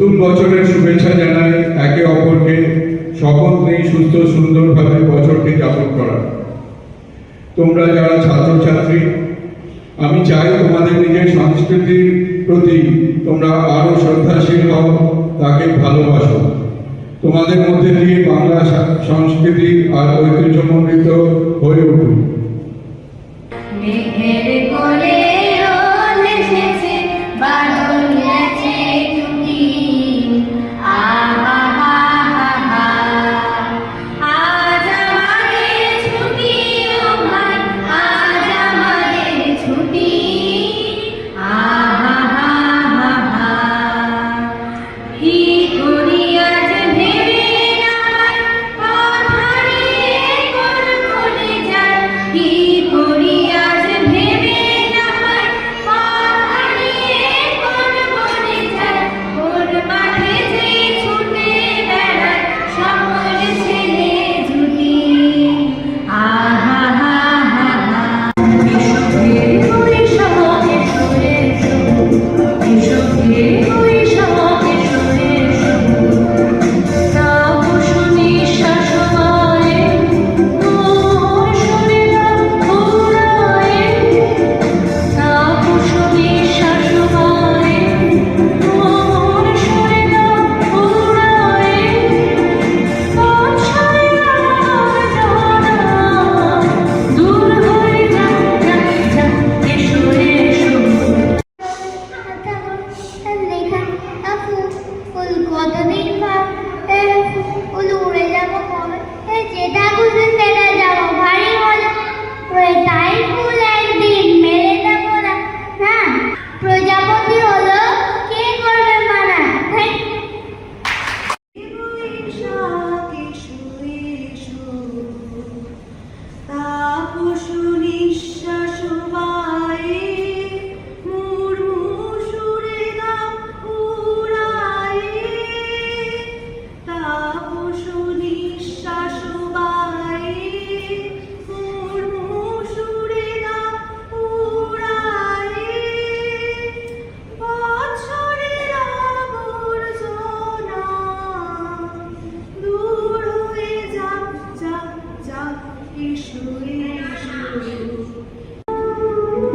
নতুন বছরের শুভেচ্ছা জানাই একে অপরকে, শপথ নিয়ে সুস্থ সুন্দরভাবে বছরটি যাপন করা। তোমরা যারা ছাত্রছাত্রী, আমি চাই তোমাদের নিজের সংস্কৃতির প্রতি তোমরা আরো শ্রদ্ধাশীল হও, তাকে ভালোবাসো। তোমাদের মধ্যে দিয়ে বাংলা সংস্কৃতি আর ঐতিহ্যমণ্ডিত হয়ে উঠুক।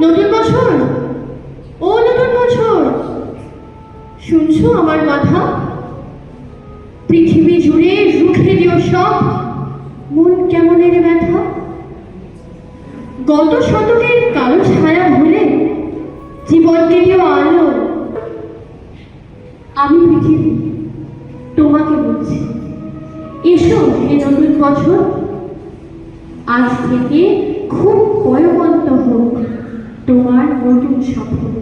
নতুন বছর, ও নতুন বছর, শুনছো আমার কথা? পৃথিবী জুড়ে রুখে দিও সব মন কেমনের ব্যথা। গত শতকের কালো ছায়া ভুলে জীবনকে দিও আলো। আমি পৃথিবী তোমাকে বলছি, এসো হে নতুন বছর। আজ থেকে খুব পয়বন্ত হোক তোমার নতুন সফর।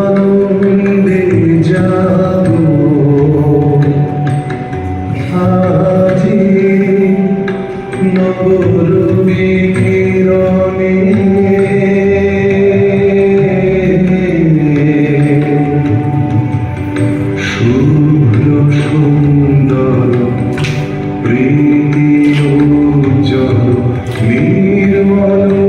আনন্দে যাব আজি নবরূপে কিরণে শুভ্র সুন্দর প্রীতি উজ্জ্বল নির্মল